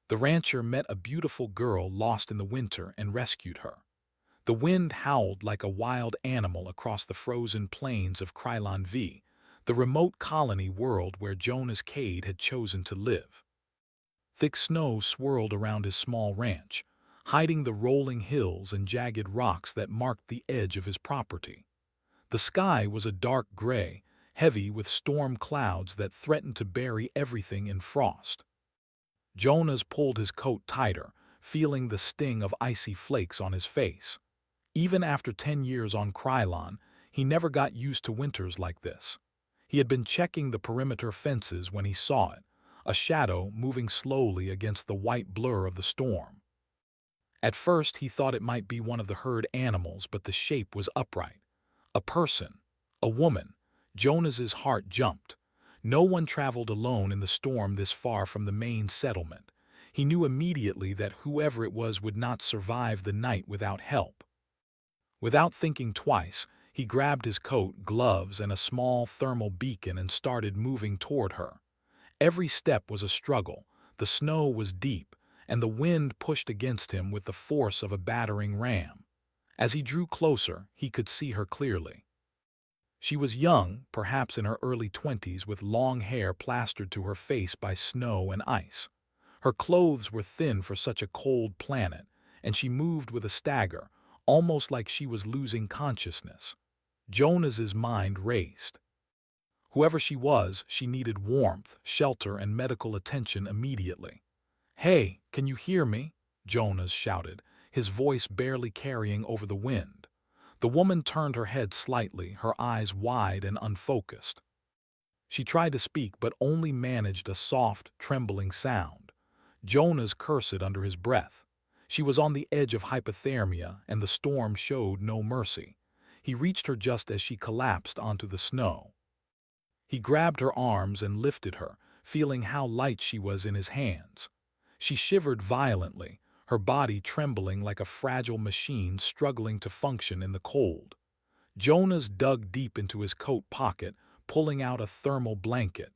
The rancher met a beautiful girl lost in the winter and rescued her. The wind howled like a wild animal across the frozen plains of Krylon V, the remote colony world where Jonas Cade had chosen to live. Thick snow swirled around his small ranch, hiding the rolling hills and jagged rocks that marked the edge of his property. The sky was a dark gray, heavy with storm clouds that threatened to bury everything in frost. Jonas pulled his coat tighter, feeling the sting of icy flakes on his face. Even after 10 years on Krylon, he never got used to winters like this. He had been checking the perimeter fences when he saw it, a shadow moving slowly against the white blur of the storm. At first he thought it might be one of the herd animals, but the shape was upright. A person, a woman. Jonas's heart jumped. No one traveled alone in the storm this far from the main settlement. He knew immediately that whoever it was would not survive the night without help. Without thinking twice, he grabbed his coat, gloves, and a small thermal beacon and started moving toward her. Every step was a struggle. The snow was deep, and the wind pushed against him with the force of a battering ram. As he drew closer, he could see her clearly. She was young, perhaps in her early 20s, with long hair plastered to her face by snow and ice. Her clothes were thin for such a cold planet, and she moved with a stagger, almost like she was losing consciousness. Jonas's mind raced. Whoever she was, she needed warmth, shelter, and medical attention immediately. "Hey, can you hear me?" Jonas shouted, his voice barely carrying over the wind. The woman turned her head slightly, her eyes wide and unfocused. She tried to speak but only managed a soft, trembling sound. Jonas cursed under his breath. She was on the edge of hypothermia, and the storm showed no mercy. He reached her just as she collapsed onto the snow. He grabbed her arms and lifted her, feeling how light she was in his hands. She shivered violently, her body trembling like a fragile machine struggling to function in the cold. Jonas dug deep into his coat pocket, pulling out a thermal blanket.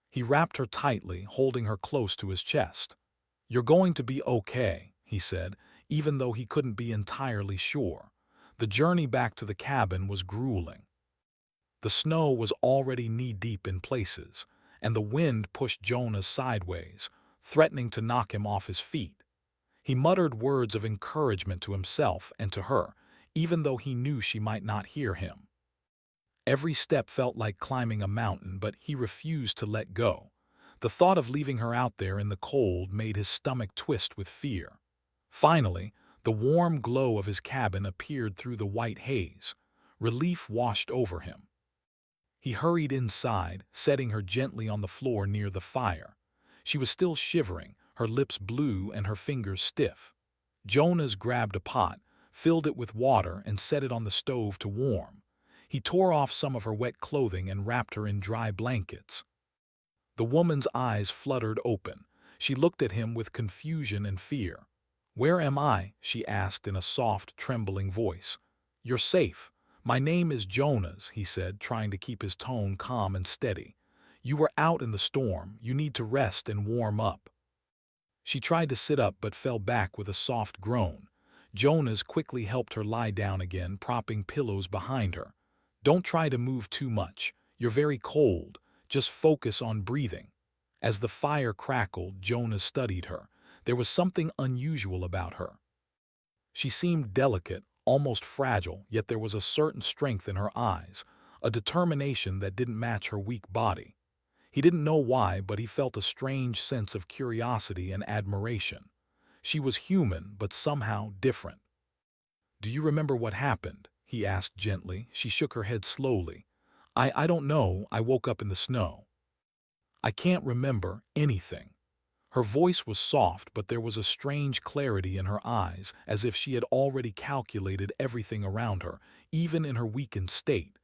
He wrapped her tightly, holding her close to his chest. "You're going to be okay," he said, even though he couldn't be entirely sure. The journey back to the cabin was grueling. The snow was already knee-deep in places, and the wind pushed Jonas sideways, threatening to knock him off his feet. He muttered words of encouragement to himself and to her, even though he knew she might not hear him. Every step felt like climbing a mountain, but he refused to let go. The thought of leaving her out there in the cold made his stomach twist with fear. Finally, the warm glow of his cabin appeared through the white haze. Relief washed over him. He hurried inside, setting her gently on the floor near the fire. She was still shivering, her lips blue and her fingers stiff. Jonas grabbed a pot, filled it with water, and set it on the stove to warm. He tore off some of her wet clothing and wrapped her in dry blankets. The woman's eyes fluttered open. She looked at him with confusion and fear. "Where am I?" she asked in a soft, trembling voice. "You're safe. My name is Jonas," he said, trying to keep his tone calm and steady. "You were out in the storm. You need to rest and warm up." She tried to sit up but fell back with a soft groan. Jonas quickly helped her lie down again, propping pillows behind her. "Don't try to move too much. You're very cold. Just focus on breathing." As the fire crackled, Jonas studied her. There was something unusual about her. She seemed delicate, almost fragile, yet there was a certain strength in her eyes, a determination that didn't match her weak body. He didn't know why, but he felt a strange sense of curiosity and admiration. She was human, but somehow different. "Do you remember what happened?" he asked gently. She shook her head slowly. I don't know. I woke up in the snow. I can't remember anything." Her voice was soft, but there was a strange clarity in her eyes, as if she had already calculated everything around her, even in her weakened state.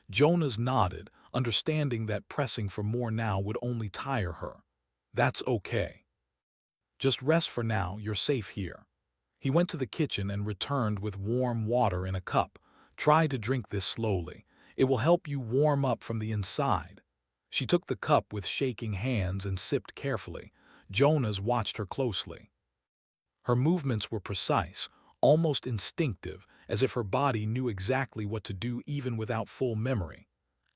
Jonas nodded, understanding that pressing for more now would only tire her. "That's okay. Just rest for now, you're safe here." He went to the kitchen and returned with warm water in a cup. "Try to drink this slowly. It will help you warm up from the inside." She took the cup with shaking hands and sipped carefully. Jonas watched her closely. Her movements were precise, almost instinctive, as if her body knew exactly what to do even without full memory.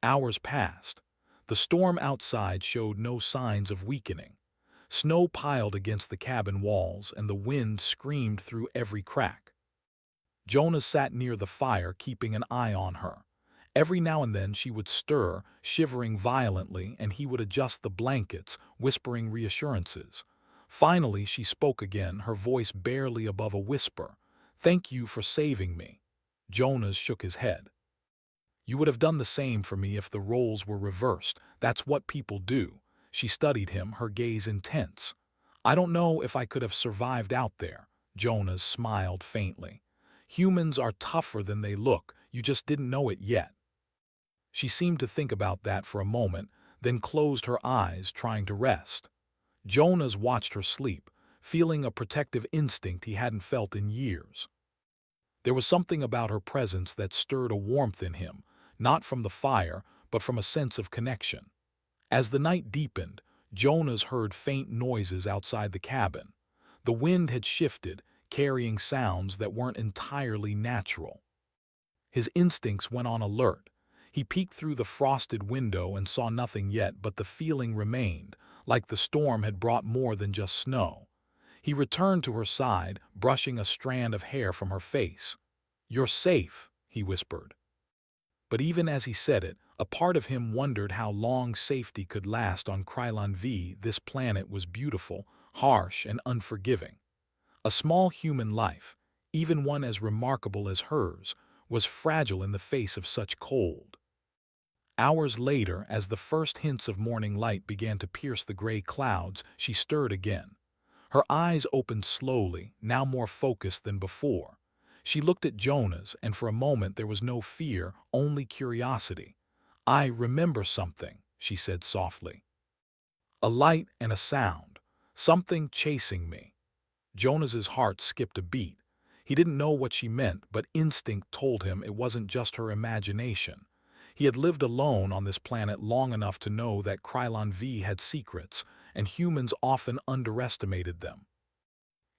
Hours passed. The storm outside showed no signs of weakening. Snow piled against the cabin walls, and the wind screamed through every crack. Jonas sat near the fire, keeping an eye on her. Every now and then she would stir, shivering violently, and he would adjust the blankets, whispering reassurances. Finally, she spoke again, her voice barely above a whisper. "Thank you for saving me." Jonas shook his head. "You would have done the same for me if the roles were reversed. That's what people do." She studied him, her gaze intense. "I don't know if I could have survived out there." Jonas smiled faintly. "Humans are tougher than they look. You just didn't know it yet." She seemed to think about that for a moment, then closed her eyes, trying to rest. Jonas watched her sleep, feeling a protective instinct he hadn't felt in years. There was something about her presence that stirred a warmth in him, not from the fire, but from a sense of connection. As the night deepened, Jonas heard faint noises outside the cabin. The wind had shifted, carrying sounds that weren't entirely natural. His instincts went on alert. He peeked through the frosted window and saw nothing yet, but the feeling remained, like the storm had brought more than just snow. He returned to her side, brushing a strand of hair from her face. "You're safe," he whispered. But even as he said it, a part of him wondered how long safety could last on Krylon V. This planet was beautiful, harsh, and unforgiving. A small human life, even one as remarkable as hers, was fragile in the face of such cold. Hours later, as the first hints of morning light began to pierce the gray clouds, she stirred again. Her eyes opened slowly, now more focused than before. She looked at Jonas, and for a moment there was no fear, only curiosity. "I remember something," she said softly. "A light and a sound. Something chasing me." Jonas's heart skipped a beat. He didn't know what she meant, but instinct told him it wasn't just her imagination. He had lived alone on this planet long enough to know that Krylon V had secrets, and humans often underestimated them.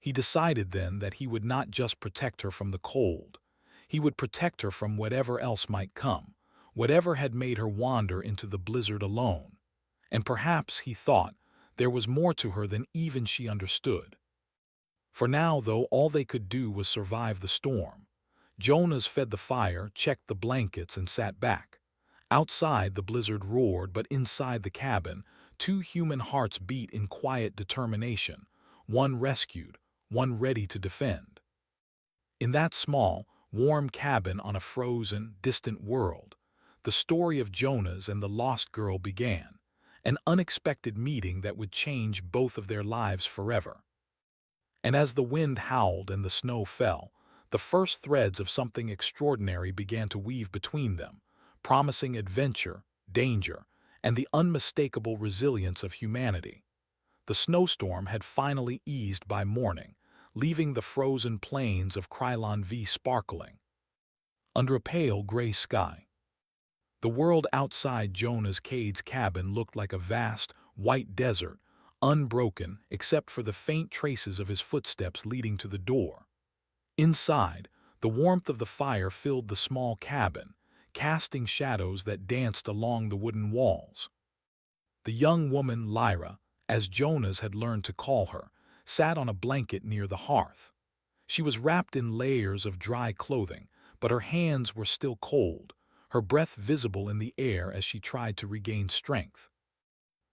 He decided then that he would not just protect her from the cold. He would protect her from whatever else might come, whatever had made her wander into the blizzard alone. And perhaps, he thought, there was more to her than even she understood. For now, though, all they could do was survive the storm. Jonas fed the fire, checked the blankets, and sat back. Outside, the blizzard roared, but inside the cabin, two human hearts beat in quiet determination, one rescued, one ready to defend. In that small, warm cabin on a frozen, distant world, the story of Jonas and the lost girl began, an unexpected meeting that would change both of their lives forever. And as the wind howled and the snow fell, the first threads of something extraordinary began to weave between them, promising adventure, danger, and the unmistakable resilience of humanity. The snowstorm had finally eased by morning, leaving the frozen plains of Krylon V sparkling under a pale gray sky. The world outside Jonah Cade's cabin looked like a vast, white desert, unbroken except for the faint traces of his footsteps leading to the door. Inside, the warmth of the fire filled the small cabin, casting shadows that danced along the wooden walls. The young woman, Lyra, as Jonas had learned to call her, sat on a blanket near the hearth. She was wrapped in layers of dry clothing, but her hands were still cold, her breath visible in the air as she tried to regain strength.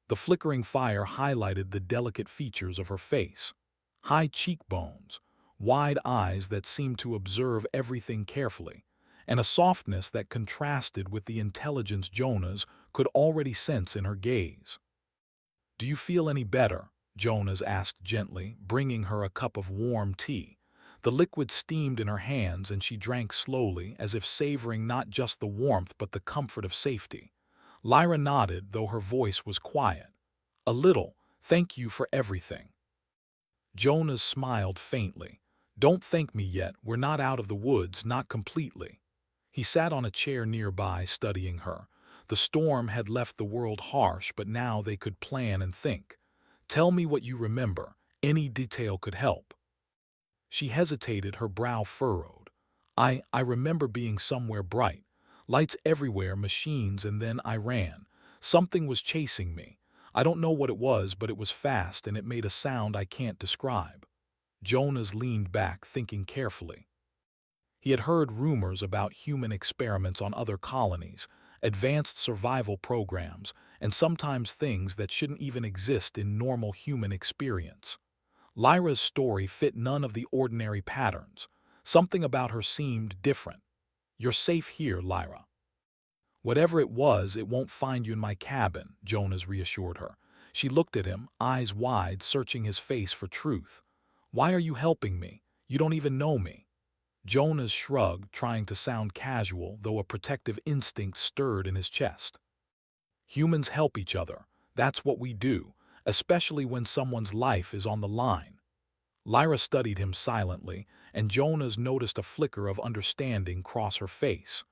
The flickering fire highlighted the delicate features of her face. High cheekbones, wide eyes that seemed to observe everything carefully, and a softness that contrasted with the intelligence Jonas could already sense in her gaze. "Do you feel any better?" Jonas asked gently, bringing her a cup of warm tea. The liquid steamed in her hands, and she drank slowly, as if savoring not just the warmth but the comfort of safety. Lyra nodded, though her voice was quiet. "A little. Thank you for everything." Jonas smiled faintly. "Don't thank me yet. We're not out of the woods, not completely." He sat on a chair nearby, studying her. The storm had left the world harsh, but now they could plan and think. Tell me what you remember. Any detail could help." She hesitated, her brow furrowed. I remember being somewhere bright. Lights everywhere, machines, and then I ran. Something was chasing me. I don't know what it was, but it was fast and it made a sound I can't describe." Jonas leaned back, thinking carefully. He had heard rumors about human experiments on other colonies, advanced survival programs, and sometimes things that shouldn't even exist in normal human experience. Lyra's story fit none of the ordinary patterns. Something about her seemed different. "You're safe here, Lyra. Whatever it was, it won't find you in my cabin," Jonas reassured her. She looked at him, eyes wide, searching his face for truth. "Why are you helping me? You don't even know me." Jonas shrugged, trying to sound casual, though a protective instinct stirred in his chest. "Humans help each other. That's what we do, especially when someone's life is on the line." Lyra studied him silently, and Jonas noticed a flicker of understanding cross her face.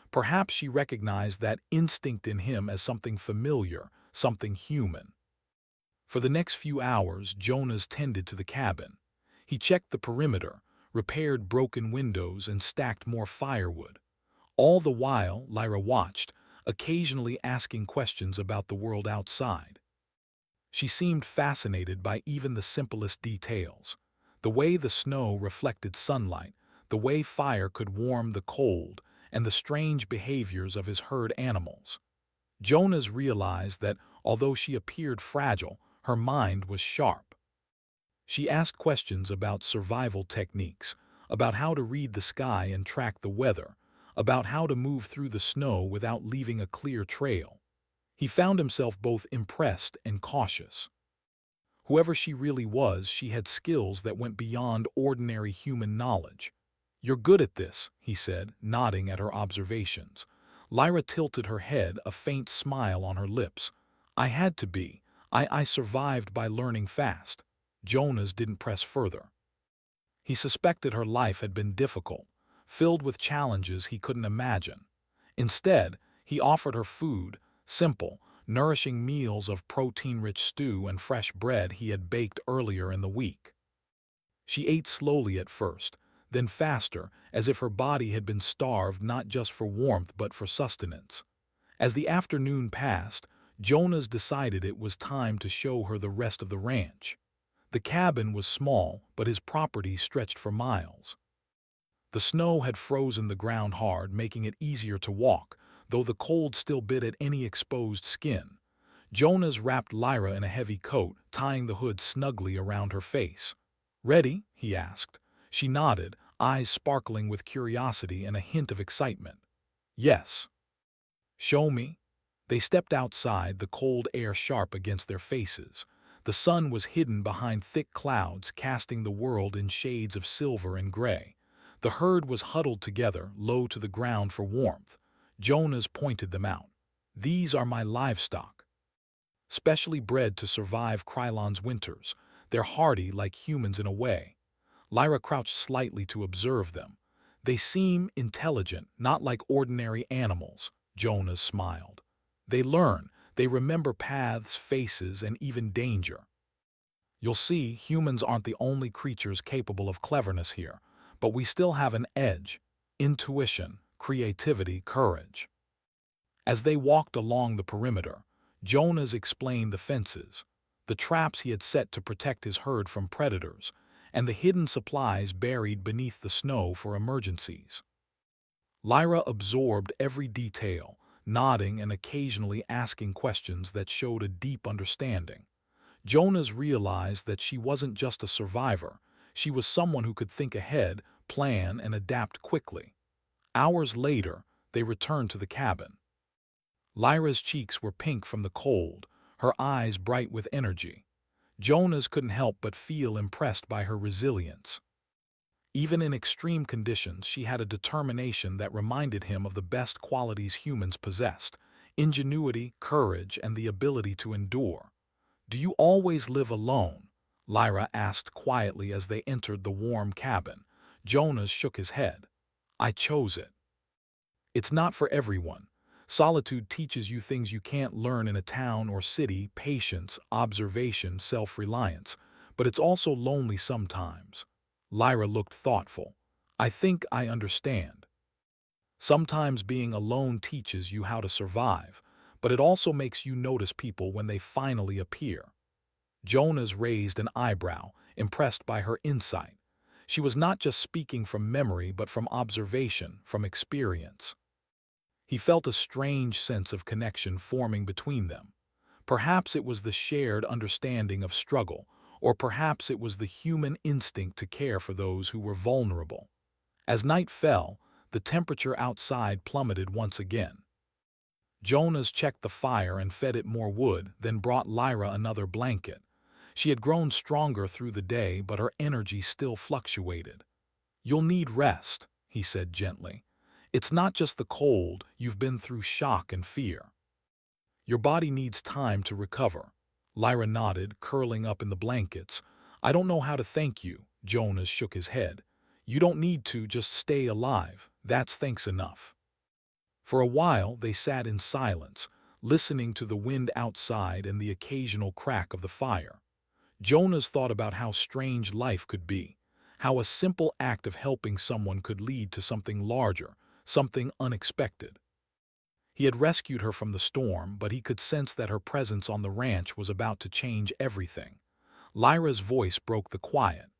Perhaps she recognized that instinct in him as something familiar, something human. For the next few hours, Jonas tended to the cabin. He checked the perimeter, repaired broken windows, and stacked more firewood. All the while, Lyra watched, occasionally asking questions about the world outside. She seemed fascinated by even the simplest details. The way the snow reflected sunlight, the way fire could warm the cold, and the strange behaviors of his herd animals. Jonas realized that, although she appeared fragile, her mind was sharp. She asked questions about survival techniques, about how to read the sky and track the weather, about how to move through the snow without leaving a clear trail. He found himself both impressed and cautious. Whoever she really was, she had skills that went beyond ordinary human knowledge. "You're good at this," he said, nodding at her observations. Lyra tilted her head, a faint smile on her lips. "I had to be. I survived by learning fast." Jonas didn't press further. He suspected her life had been difficult, filled with challenges he couldn't imagine. Instead, he offered her food, simple, nourishing meals of protein-rich stew and fresh bread he had baked earlier in the week. She ate slowly at first, then faster, as if her body had been starved not just for warmth but for sustenance. As the afternoon passed, Jonas decided it was time to show her the rest of the ranch. The cabin was small, but his property stretched for miles. The snow had frozen the ground hard, making it easier to walk, though the cold still bit at any exposed skin. Jonas wrapped Lyra in a heavy coat, tying the hood snugly around her face. "Ready?" he asked. She nodded, eyes sparkling with curiosity and a hint of excitement. "Yes." "Show me." They stepped outside, the cold air sharp against their faces. The sun was hidden behind thick clouds, casting the world in shades of silver and gray. The herd was huddled together, low to the ground for warmth. Jonas pointed them out. "These are my livestock, specially bred to survive Krylon's winters. They're hardy like humans in a way." Lyra crouched slightly to observe them. "They seem intelligent, not like ordinary animals," Jonas smiled. "They learn, they remember paths, faces, and even danger." "You'll see, humans aren't the only creatures capable of cleverness here, but we still have an edge: intuition, creativity, courage." As they walked along the perimeter, Jonas explained the fences, the traps he had set to protect his herd from predators, and the hidden supplies buried beneath the snow for emergencies. Lyra absorbed every detail, nodding and occasionally asking questions that showed a deep understanding. Jonas realized that she wasn't just a survivor, she was someone who could think ahead, plan, and adapt quickly. Hours later, they returned to the cabin. Lyra's cheeks were pink from the cold, her eyes bright with energy. Jonas couldn't help but feel impressed by her resilience. Even in extreme conditions, she had a determination that reminded him of the best qualities humans possessed: ingenuity, courage, and the ability to endure. "Do you always live alone?" Lyra asked quietly as they entered the warm cabin. Jonas shook his head. "I chose it. It's not for everyone. Solitude teaches you things you can't learn in a town or city: patience, observation, self-reliance. But it's also lonely sometimes. Lyra looked thoughtful. I think I understand. Sometimes being alone teaches you how to survive, but it also makes you notice people when they finally appear. Jonas raised an eyebrow, impressed by her insight. She was not just speaking from memory but from observation, from experience. He felt a strange sense of connection forming between them. Perhaps it was the shared understanding of struggle, or perhaps it was the human instinct to care for those who were vulnerable. As night fell, the temperature outside plummeted once again. Jonas checked the fire and fed it more wood, then brought Lyra another blanket. She had grown stronger through the day, but her energy still fluctuated. "You'll need rest," he said gently. "It's not just the cold, you've been through shock and fear. Your body needs time to recover." Lyra nodded, curling up in the blankets. "I don't know how to thank you." Jonas shook his head. "You don't need to, just stay alive. That's thanks enough." For a while they sat in silence, listening to the wind outside and the occasional crack of the fire. Jonas thought about how strange life could be, how a simple act of helping someone could lead to something larger, something unexpected. He had rescued her from the storm, but he could sense that her presence on the ranch was about to change everything. Lyra's voice broke the quiet.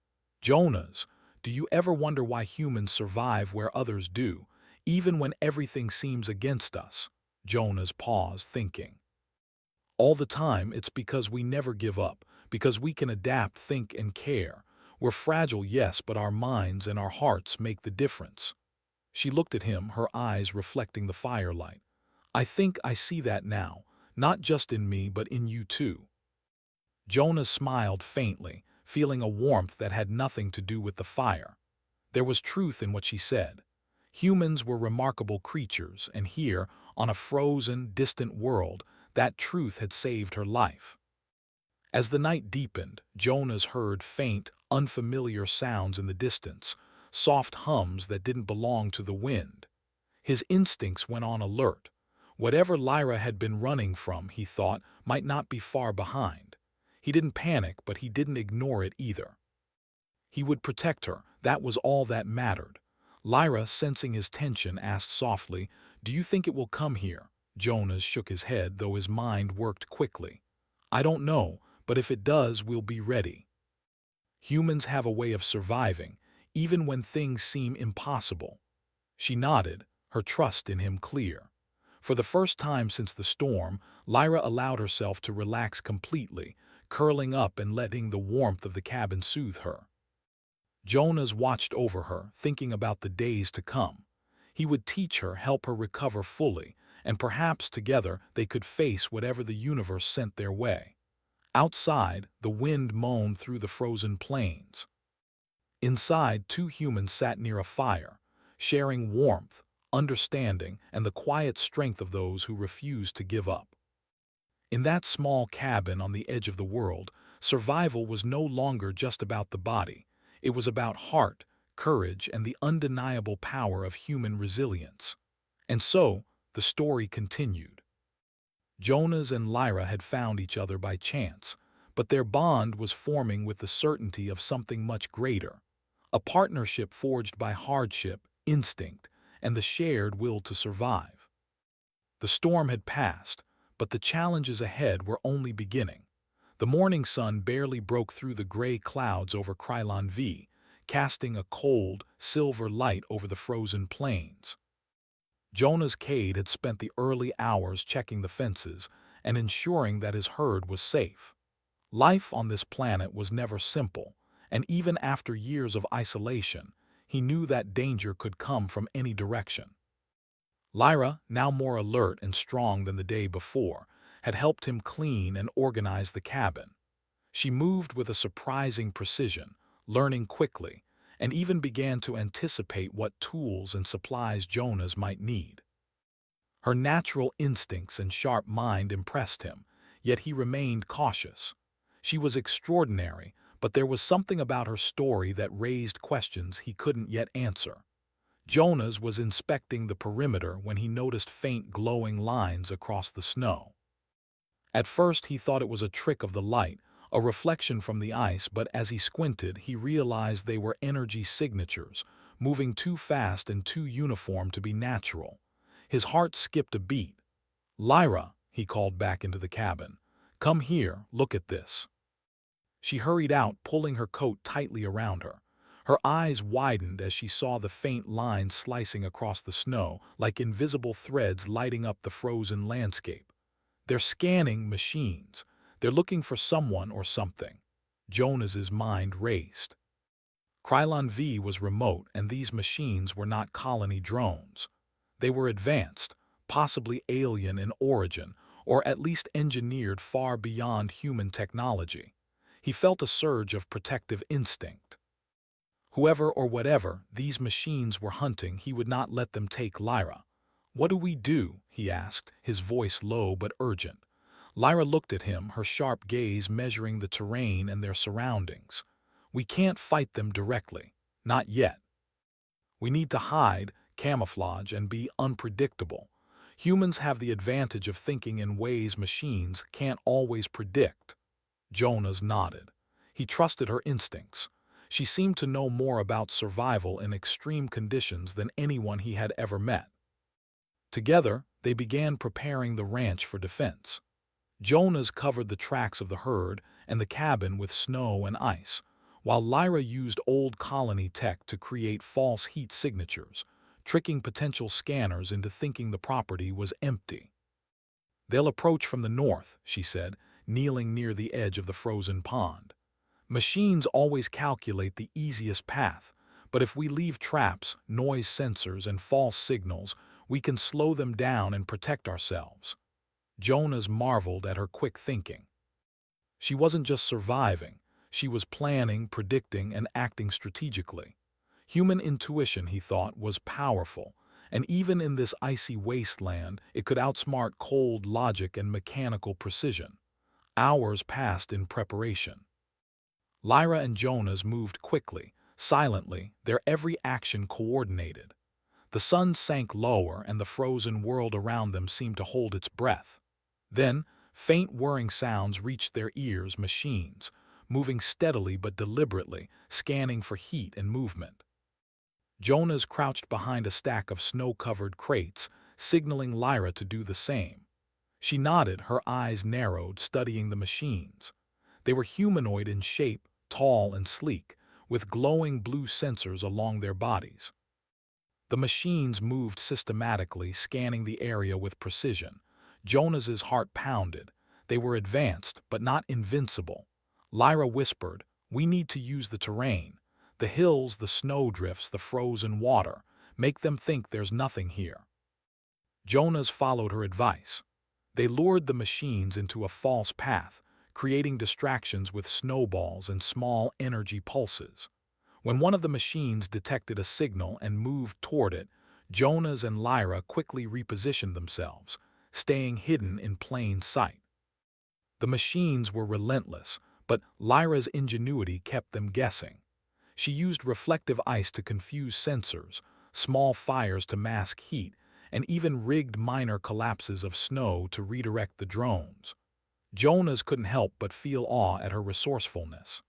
"Jonas, do you ever wonder why humans survive where others do, even when everything seems against us?" Jonas paused, thinking. "All the time. It's because we never give up, because we can adapt, think, and care. We're fragile, yes, but our minds and our hearts make the difference." She looked at him, her eyes reflecting the firelight. "I think I see that now, not just in me but in you too." Jonas smiled faintly, feeling a warmth that had nothing to do with the fire. There was truth in what she said. Humans were remarkable creatures, and here, on a frozen, distant world, that truth had saved her life. As the night deepened, Jonas heard faint, unfamiliar sounds in the distance, soft hums that didn't belong to the wind. His instincts went on alert. Whatever Lyra had been running from, he thought, might not be far behind. He didn't panic, but he didn't ignore it either. He would protect her, that was all that mattered. Lyra, sensing his tension, asked softly, "Do you think it will come here?" Jonas shook his head, though his mind worked quickly. "I don't know, but if it does, we'll be ready." Humans have a way of surviving, even when things seem impossible. She nodded, her trust in him clear. For the first time since the storm, Lyra allowed herself to relax completely, curling up and letting the warmth of the cabin soothe her. Jonas watched over her, thinking about the days to come. He would teach her, help her recover fully, and perhaps together they could face whatever the universe sent their way. Outside, the wind moaned through the frozen plains. Inside, two humans sat near a fire, sharing warmth, understanding, and the quiet strength of those who refused to give up. In that small cabin on the edge of the world, survival was no longer just about the body. It was about heart, courage, and the undeniable power of human resilience. And so, the story continued. Jonas and Lyra had found each other by chance, but their bond was forming with the certainty of something much greater. A partnership forged by hardship, instinct, and the shared will to survive. The storm had passed, but the challenges ahead were only beginning. The morning sun barely broke through the gray clouds over Krylon V, casting a cold, silver light over the frozen plains. Jonas Cade had spent the early hours checking the fences and ensuring that his herd was safe. Life on this planet was never simple, and even after years of isolation, he knew that danger could come from any direction. Lyra, now more alert and strong than the day before, had helped him clean and organize the cabin. She moved with a surprising precision, learning quickly, and even began to anticipate what tools and supplies Jonas might need. Her natural instincts and sharp mind impressed him, yet he remained cautious. She was extraordinary, but there was something about her story that raised questions he couldn't yet answer. Jonas was inspecting the perimeter when he noticed faint glowing lines across the snow. At first he thought it was a trick of the light, a reflection from the ice, but as he squinted, he realized they were energy signatures, moving too fast and too uniform to be natural. His heart skipped a beat. "Lyra," he called back into the cabin. "Come here, look at this." She hurried out, pulling her coat tightly around her. Her eyes widened as she saw the faint lines slicing across the snow, like invisible threads lighting up the frozen landscape. "They're scanning machines. They're looking for someone or something." Jonas's mind raced. Krylon V was remote, and these machines were not colony drones. They were advanced, possibly alien in origin, or at least engineered far beyond human technology. He felt a surge of protective instinct. Whoever or whatever these machines were hunting, he would not let them take Lyra. "What do we do?" he asked, his voice low but urgent. Lyra looked at him, her sharp gaze measuring the terrain and their surroundings. "We can't fight them directly. Not yet. We need to hide, camouflage, and be unpredictable. Humans have the advantage of thinking in ways machines can't always predict." Jonas nodded. He trusted her instincts. She seemed to know more about survival in extreme conditions than anyone he had ever met. Together, they began preparing the ranch for defense. Jonas covered the tracks of the herd and the cabin with snow and ice, while Lyra used old colony tech to create false heat signatures, tricking potential scanners into thinking the property was empty. "They'll approach from the north," she said, kneeling near the edge of the frozen pond. "Machines always calculate the easiest path, but if we leave traps, noise sensors, and false signals, we can slow them down and protect ourselves." Jonas marveled at her quick thinking. She wasn't just surviving, she was planning, predicting, and acting strategically. Human intuition, he thought, was powerful, and even in this icy wasteland, it could outsmart cold logic and mechanical precision. Hours passed in preparation. Lyra and Jonas moved quickly, silently, their every action coordinated. The sun sank lower, and the frozen world around them seemed to hold its breath. Then, faint whirring sounds reached their ears, machines, moving steadily but deliberately, scanning for heat and movement. Jonas crouched behind a stack of snow-covered crates, signaling Lyra to do the same. She nodded, her eyes narrowed, studying the machines. They were humanoid in shape, tall and sleek, with glowing blue sensors along their bodies. The machines moved systematically, scanning the area with precision. Jonas's heart pounded. They were advanced, but not invincible. Lyra whispered, "We need to use the terrain. The hills, the snowdrifts, the frozen water. Make them think there's nothing here." Jonas followed her advice. They lured the machines into a false path, creating distractions with snowballs and small energy pulses. When one of the machines detected a signal and moved toward it, Jonas and Lyra quickly repositioned themselves, staying hidden in plain sight. The machines were relentless, but Lyra's ingenuity kept them guessing. She used reflective ice to confuse sensors, small fires to mask heat, and even rigged minor collapses of snow to redirect the drones. Jonas couldn't help but feel awe at her resourcefulness.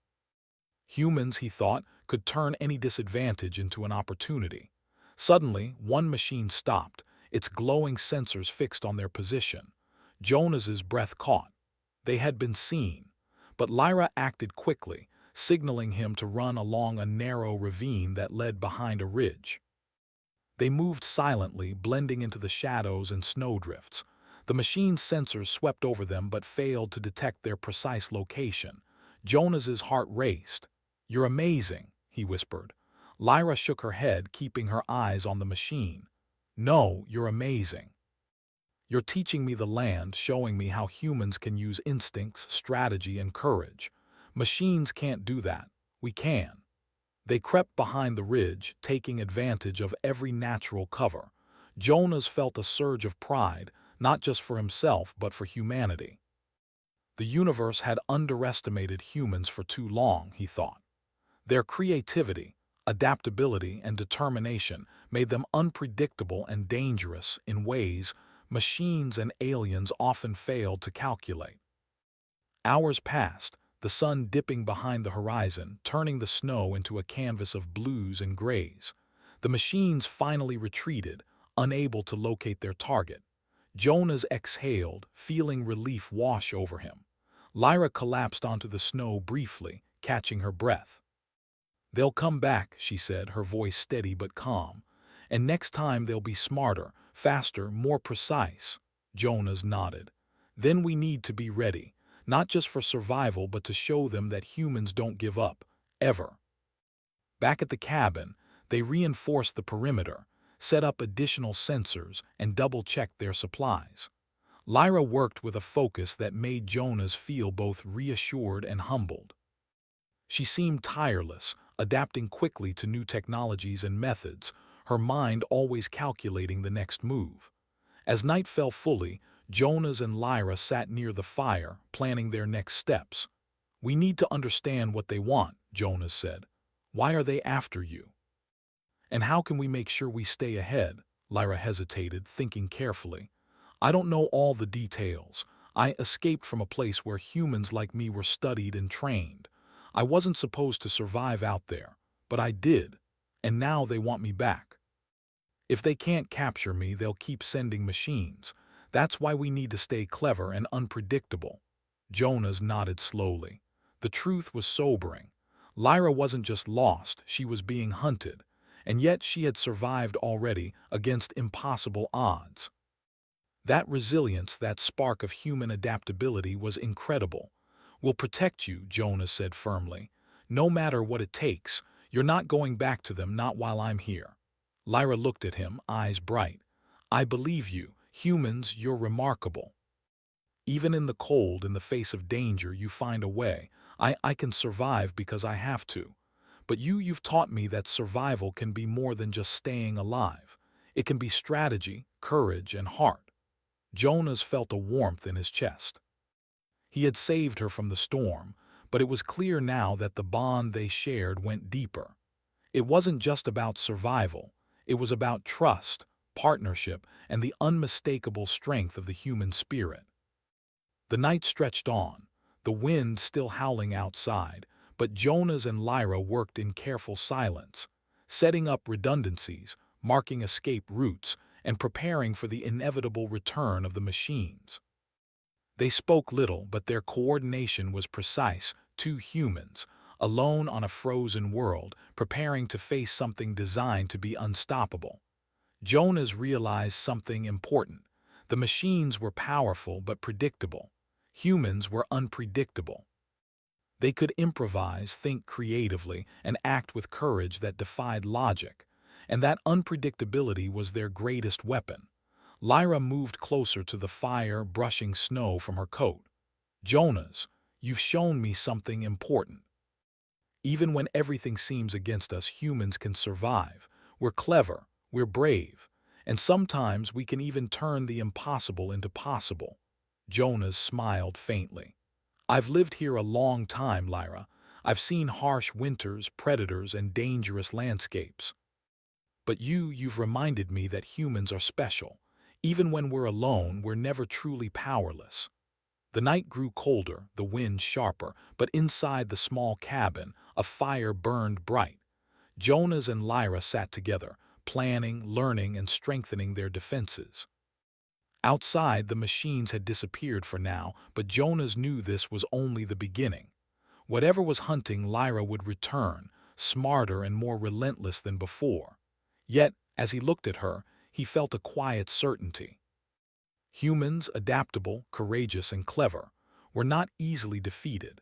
Humans, he thought, could turn any disadvantage into an opportunity. Suddenly, one machine stopped, its glowing sensors fixed on their position. Jonas's breath caught. They had been seen. But Lyra acted quickly, signaling him to run along a narrow ravine that led behind a ridge. They moved silently, blending into the shadows and snowdrifts. The machine's sensors swept over them but failed to detect their precise location. Jonas's heart raced. "You're amazing," he whispered. Lyra shook her head, keeping her eyes on the machine. "No, you're amazing. You're teaching me the land, showing me how humans can use instincts, strategy, and courage. Machines can't do that. We can." They crept behind the ridge, taking advantage of every natural cover. Jonas felt a surge of pride, not just for himself but for humanity. The universe had underestimated humans for too long, he thought. Their creativity, adaptability, and determination made them unpredictable and dangerous in ways machines and aliens often failed to calculate. Hours passed, the sun dipping behind the horizon, turning the snow into a canvas of blues and grays. The machines finally retreated, unable to locate their target. Jonas exhaled, feeling relief wash over him. Lyra collapsed onto the snow briefly, catching her breath. "They'll come back," she said, her voice steady but calm. "And next time they'll be smarter, faster, more precise." Jonas nodded. "Then we need to be ready, not just for survival but to show them that humans don't give up, ever." Back at the cabin, they reinforced the perimeter, set up additional sensors, and double-checked their supplies. Lyra worked with a focus that made Jonas feel both reassured and humbled. She seemed tireless, adapting quickly to new technologies and methods, her mind always calculating the next move. As night fell fully, Jonas and Lyra sat near the fire, planning their next steps. "We need to understand what they want," Jonas said. "Why are they after you? And how can we make sure we stay ahead?" Lyra hesitated, thinking carefully. "I don't know all the details. I escaped from a place where humans like me were studied and trained. I wasn't supposed to survive out there, but I did, and now they want me back. If they can't capture me, they'll keep sending machines. That's why we need to stay clever and unpredictable." Jonas nodded slowly. The truth was sobering. Lyra wasn't just lost, she was being hunted, and yet she had survived already against impossible odds. That resilience, that spark of human adaptability was incredible. "We'll protect you," Jonas said firmly. "No matter what it takes, you're not going back to them, not while I'm here." Lyra looked at him, eyes bright. "I believe you. Humans, you're remarkable. Even in the cold, in the face of danger, you find a way. I can survive because I have to. But you've taught me that survival can be more than just staying alive. It can be strategy, courage, and heart." Jonas felt a warmth in his chest. He had saved her from the storm, but it was clear now that the bond they shared went deeper. It wasn't just about survival. It was about trust, partnership, and the unmistakable strength of the human spirit. The night stretched on, the wind still howling outside, but Jonas and Lyra worked in careful silence, setting up redundancies, marking escape routes, and preparing for the inevitable return of the machines. They spoke little, but their coordination was precise. Two humans, alone on a frozen world, preparing to face something designed to be unstoppable. Jonas realized something important. The machines were powerful but predictable. Humans were unpredictable. They could improvise, think creatively, and act with courage that defied logic. And that unpredictability was their greatest weapon. Lyra moved closer to the fire, brushing snow from her coat. "Jonas, you've shown me something important. Even when everything seems against us, humans can survive. We're clever, we're brave, and sometimes we can even turn the impossible into possible." Jonas smiled faintly. "I've lived here a long time, Lyra. I've seen harsh winters, predators, and dangerous landscapes. But you've reminded me that humans are special. Even when we're alone, we're never truly powerless." The night grew colder, the wind sharper, but inside the small cabin, a fire burned bright. Jonas and Lyra sat together, planning, learning, and strengthening their defenses. Outside, the machines had disappeared for now, but Jonas knew this was only the beginning. Whatever was hunting, Lyra would return, smarter and more relentless than before. Yet, as he looked at her, he felt a quiet certainty. Humans, adaptable, courageous, and clever, were not easily defeated.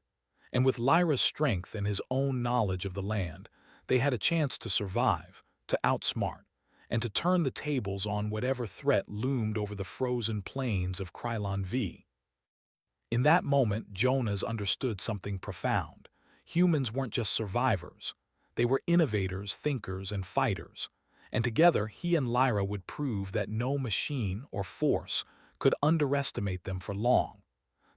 And with Lyra's strength and his own knowledge of the land, they had a chance to survive, to outsmart, and to turn the tables on whatever threat loomed over the frozen plains of Krylon V. In that moment, Jonas understood something profound. Humans weren't just survivors. They were innovators, thinkers, and fighters. And together, he and Lyra would prove that no machine or force could underestimate them for long.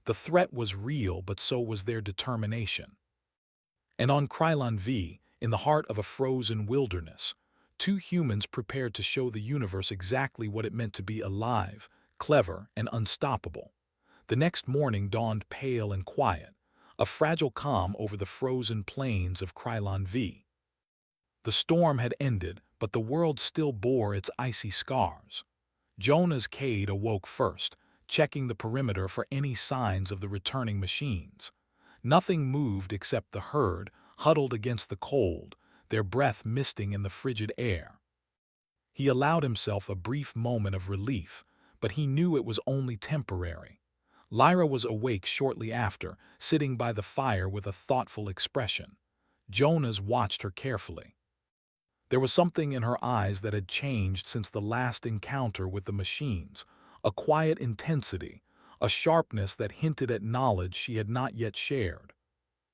The threat was real, but so was their determination. And on Krylon V, in the heart of a frozen wilderness, two humans prepared to show the universe exactly what it meant to be alive, clever, and unstoppable. The next morning dawned pale and quiet, a fragile calm over the frozen plains of Krylon V. The storm had ended, but the world still bore its icy scars. Jonah's Cade awoke first, checking the perimeter for any signs of the returning machines. Nothing moved except the herd, huddled against the cold, their breath misting in the frigid air. He allowed himself a brief moment of relief, but he knew it was only temporary. Lyra was awake shortly after, sitting by the fire with a thoughtful expression. Jonas watched her carefully. There was something in her eyes that had changed since the last encounter with the machines, a quiet intensity, a sharpness that hinted at knowledge she had not yet shared.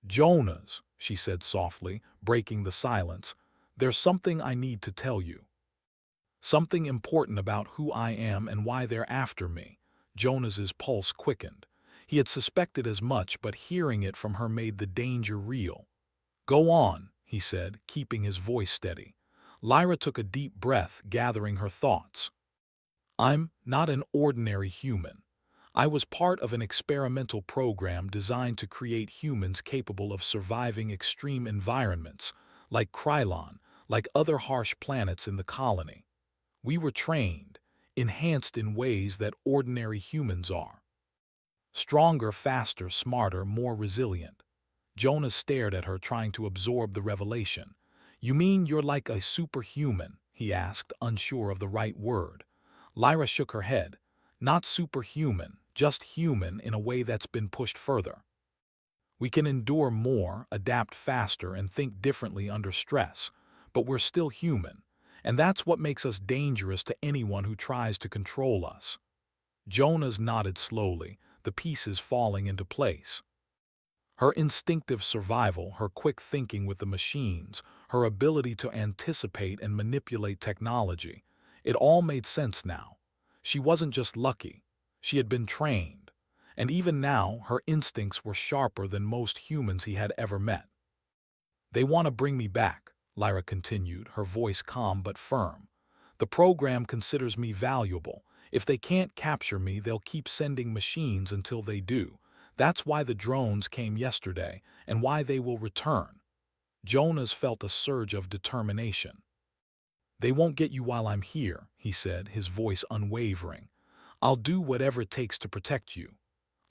"Jonas," she said softly, breaking the silence, "there's something I need to tell you. Something important about who I am and why they're after me." Jonas's pulse quickened. He had suspected as much, but hearing it from her made the danger real. "Go on," he said, keeping his voice steady. Lyra took a deep breath, gathering her thoughts. "I'm not an ordinary human. I was part of an experimental program designed to create humans capable of surviving extreme environments, like Krylon, like other harsh planets in the colony. We were trained, enhanced in ways that ordinary humans are. Stronger, faster, smarter, more resilient." Jonas stared at her, trying to absorb the revelation. "You mean you're like a superhuman?" he asked, unsure of the right word. Lyra shook her head. "Not superhuman, just human in a way that's been pushed further. We can endure more, adapt faster, and think differently under stress, but we're still human, and that's what makes us dangerous to anyone who tries to control us." Jonas nodded slowly, the pieces falling into place. Her instinctive survival, her quick thinking with the machines, her ability to anticipate and manipulate technology, it all made sense now. She wasn't just lucky, she had been trained. And even now, her instincts were sharper than most humans he had ever met. "They want to bring me back," Lyra continued, her voice calm but firm. "The program considers me valuable. If they can't capture me, they'll keep sending machines until they do. That's why the drones came yesterday, and why they will return." Jonas felt a surge of determination. "They won't get you while I'm here," he said, his voice unwavering. "I'll do whatever it takes to protect you."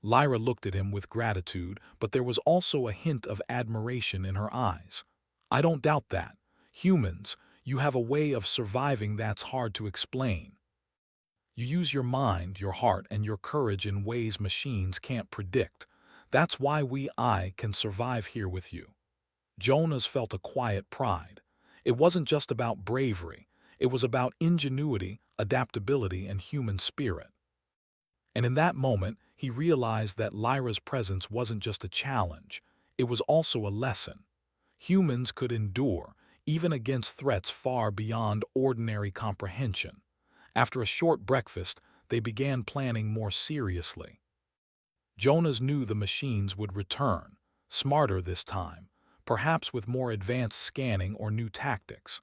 Lyra looked at him with gratitude, but there was also a hint of admiration in her eyes. "I don't doubt that. Humans, you have a way of surviving that's hard to explain. You use your mind, your heart, and your courage in ways machines can't predict. That's why I can survive here with you." Jonas felt a quiet pride. It wasn't just about bravery. It was about ingenuity, adaptability, and human spirit. And in that moment, he realized that Lyra's presence wasn't just a challenge. It was also a lesson. Humans could endure, even against threats far beyond ordinary comprehension. After a short breakfast, they began planning more seriously. Jonas knew the machines would return, smarter this time, perhaps with more advanced scanning or new tactics.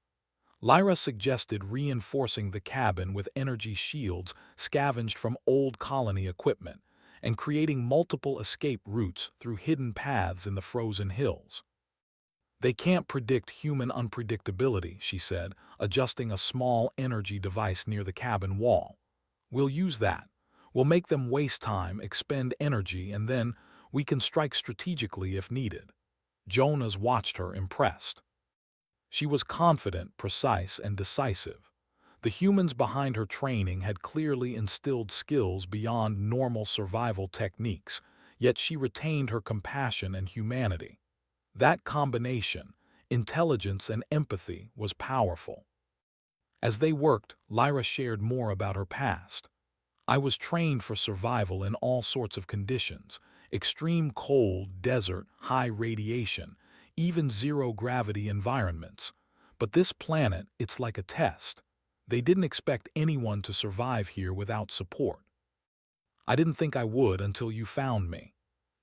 Lyra suggested reinforcing the cabin with energy shields scavenged from old colony equipment and creating multiple escape routes through hidden paths in the frozen hills. "They can't predict human unpredictability," she said, adjusting a small energy device near the cabin wall. "We'll use that. We'll make them waste time, expend energy, and then we can strike strategically if needed." Jonas watched her, impressed. She was confident, precise, and decisive. The humans behind her training had clearly instilled skills beyond normal survival techniques, yet she retained her compassion and humanity. That combination, intelligence and empathy, was powerful. As they worked, Lyra shared more about her past. "I was trained for survival in all sorts of conditions: extreme cold, desert, high radiation, even zero-gravity environments. But this planet, it's like a test. They didn't expect anyone to survive here without support. I didn't think I would until you found me."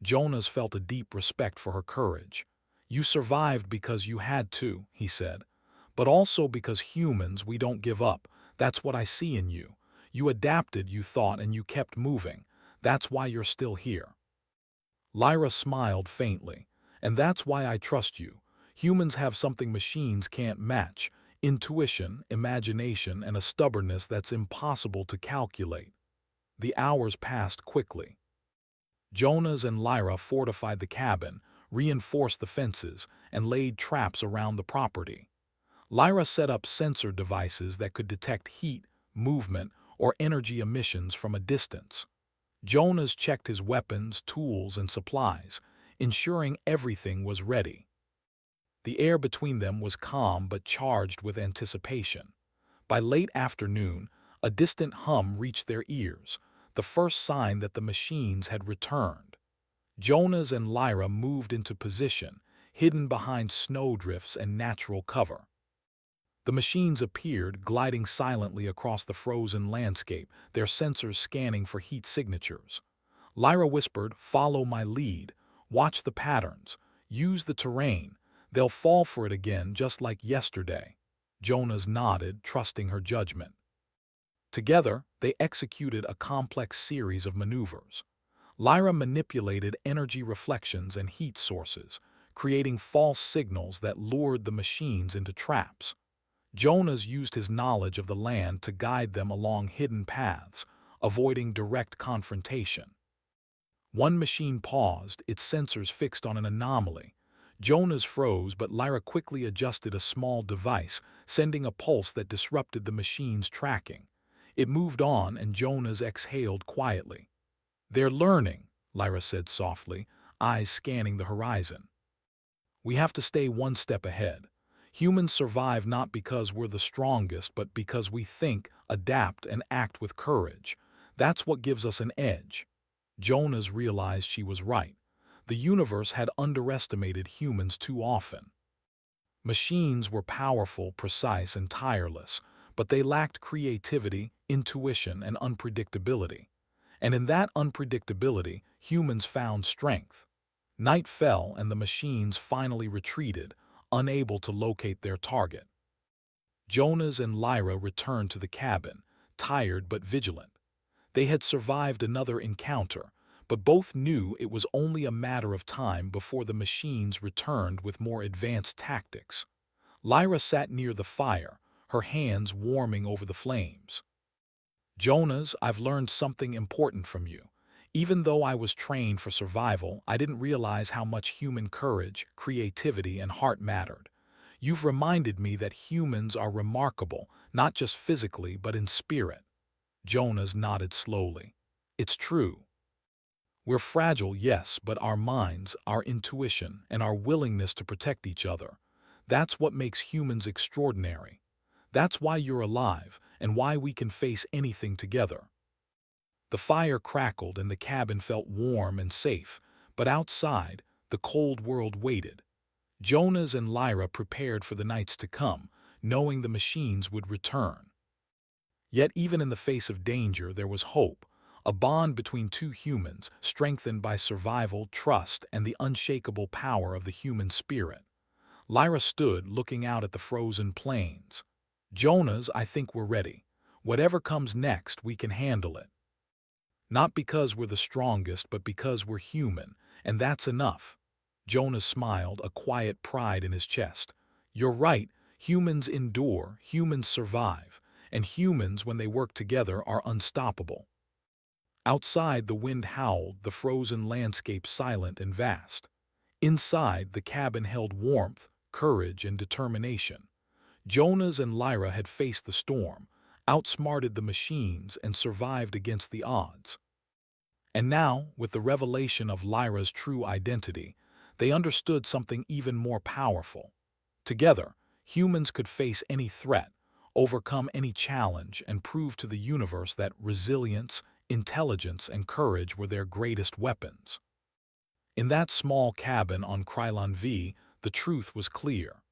Jonas felt a deep respect for her courage. You survived because you had to, he said, but also because humans, we don't give up. That's what I see in you. You adapted, you thought, and you kept moving. That's why you're still here. Lyra smiled faintly. And that's why I trust you. Humans have something machines can't match: intuition, imagination, and a stubbornness that's impossible to calculate. The hours passed quickly. Jonas and Lyra fortified the cabin, reinforced the fences, and laid traps around the property. Lyra set up sensor devices that could detect heat, movement, or energy emissions from a distance. Jonas checked his weapons, tools, and supplies, ensuring everything was ready. The air between them was calm but charged with anticipation. By late afternoon, a distant hum reached their ears, the first sign that the machines had returned. Jonas and Lyra moved into position, hidden behind snowdrifts and natural cover. The machines appeared, gliding silently across the frozen landscape, their sensors scanning for heat signatures. Lyra whispered, "Follow my lead. Watch the patterns. Use the terrain. They'll fall for it again, just like yesterday." Jonas nodded, trusting her judgment. Together, they executed a complex series of maneuvers. Lyra manipulated energy reflections and heat sources, creating false signals that lured the machines into traps. Jonas used his knowledge of the land to guide them along hidden paths, avoiding direct confrontation. One machine paused, its sensors fixed on an anomaly. Jonas froze, but Lyra quickly adjusted a small device, sending a pulse that disrupted the machine's tracking. It moved on, and Jonas exhaled quietly. "They're learning," Lyra said softly, eyes scanning the horizon. "We have to stay one step ahead. Humans survive not because we're the strongest, but because we think, adapt, and act with courage. That's what gives us an edge." Jonas realized she was right. The universe had underestimated humans too often. Machines were powerful, precise, and tireless, but they lacked creativity, intuition, and unpredictability. And in that unpredictability, humans found strength. Night fell, and the machines finally retreated, unable to locate their target. Jonas and Lyra returned to the cabin, tired but vigilant. They had survived another encounter, but both knew it was only a matter of time before the machines returned with more advanced tactics. Lyra sat near the fire, her hands warming over the flames. "Jonas, I've learned something important from you. Even though I was trained for survival, I didn't realize how much human courage, creativity, and heart mattered. You've reminded me that humans are remarkable, not just physically, but in spirit." Jonas nodded slowly. "It's true. We're fragile, yes, but our minds, our intuition, and our willingness to protect each other, that's what makes humans extraordinary. That's why you're alive, and why we can face anything together." The fire crackled and the cabin felt warm and safe, but outside, the cold world waited. Jonas and Lyra prepared for the nights to come, knowing the machines would return. Yet even in the face of danger, there was hope, a bond between two humans, strengthened by survival, trust, and the unshakable power of the human spirit. Lyra stood, looking out at the frozen plains. "Jonas, I think we're ready. Whatever comes next, we can handle it. Not because we're the strongest, but because we're human, and that's enough." Jonas smiled, a quiet pride in his chest. "You're right, humans endure, humans survive, and humans, when they work together, are unstoppable." Outside, the wind howled, the frozen landscape silent and vast. Inside, the cabin held warmth, courage, and determination. Jonas and Lyra had faced the storm, outsmarted the machines, and survived against the odds. And now, with the revelation of Lyra's true identity, they understood something even more powerful. Together, humans could face any threat, overcome any challenge, and prove to the universe that resilience, intelligence, and courage were their greatest weapons. In that small cabin on Krylon V, the truth was clear.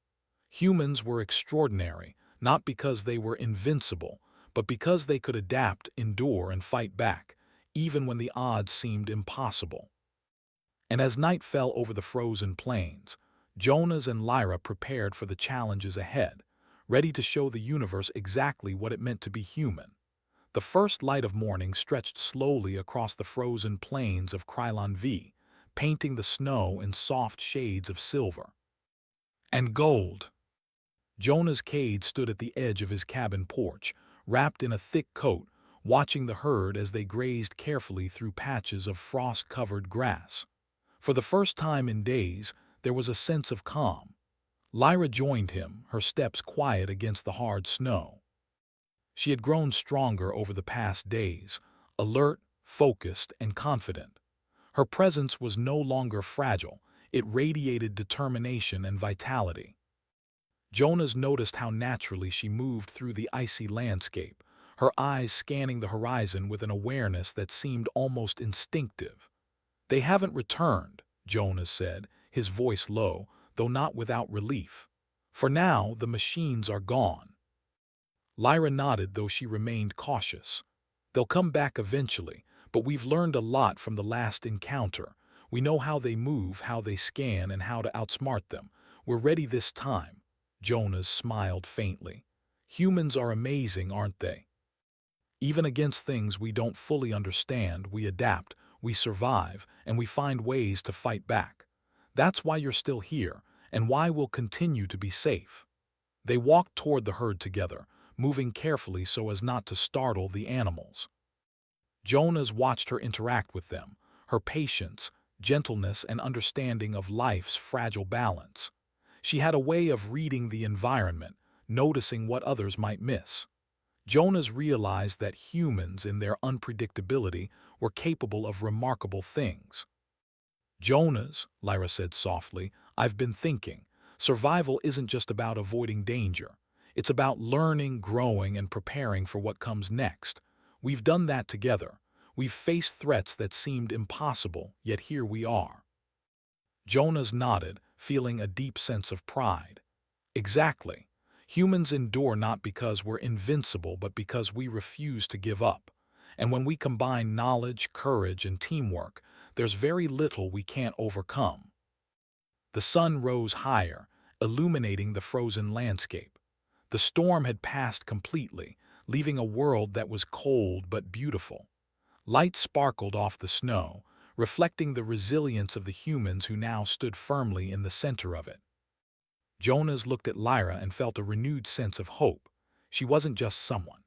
Humans were extraordinary, not because they were invincible, but because they could adapt, endure, and fight back, even when the odds seemed impossible. And as night fell over the frozen plains, Jonas and Lyra prepared for the challenges ahead, ready to show the universe exactly what it meant to be human. The first light of morning stretched slowly across the frozen plains of Krylon V, painting the snow in soft shades of silver and gold. Jonah's Cade stood at the edge of his cabin porch, wrapped in a thick coat, watching the herd as they grazed carefully through patches of frost-covered grass. For the first time in days, there was a sense of calm. Lyra joined him, her steps quiet against the hard snow. She had grown stronger over the past days, alert, focused, and confident. Her presence was no longer fragile, it radiated determination and vitality. Jonas noticed how naturally she moved through the icy landscape, her eyes scanning the horizon with an awareness that seemed almost instinctive. "They haven't returned," Jonas said, his voice low, though not without relief. "For now, the machines are gone." Lyra nodded, though she remained cautious. "They'll come back eventually, but we've learned a lot from the last encounter. We know how they move, how they scan, and how to outsmart them. We're ready this time." Jonas smiled faintly. "Humans are amazing, aren't they? Even against things we don't fully understand, we adapt, we survive, and we find ways to fight back. That's why you're still here, and why we'll continue to be safe." They walked toward the herd together, moving carefully so as not to startle the animals. Jonas watched her interact with them, her patience, gentleness, and understanding of life's fragile balance. She had a way of reading the environment, noticing what others might miss. Jonas realized that humans, in their unpredictability, were capable of remarkable things. "Jonas," Lyra said softly, "I've been thinking. Survival isn't just about avoiding danger. It's about learning, growing, and preparing for what comes next. We've done that together. We've faced threats that seemed impossible, yet here we are." Jonas nodded, feeling a deep sense of pride. "Exactly. Humans endure not because we're invincible, but because we refuse to give up. And when we combine knowledge, courage, and teamwork, there's very little we can't overcome." The sun rose higher, illuminating the frozen landscape. The storm had passed completely, leaving a world that was cold but beautiful. Light sparkled off the snow, reflecting the resilience of the humans who now stood firmly in the center of it. Jonas looked at Lyra and felt a renewed sense of hope. She wasn't just someone.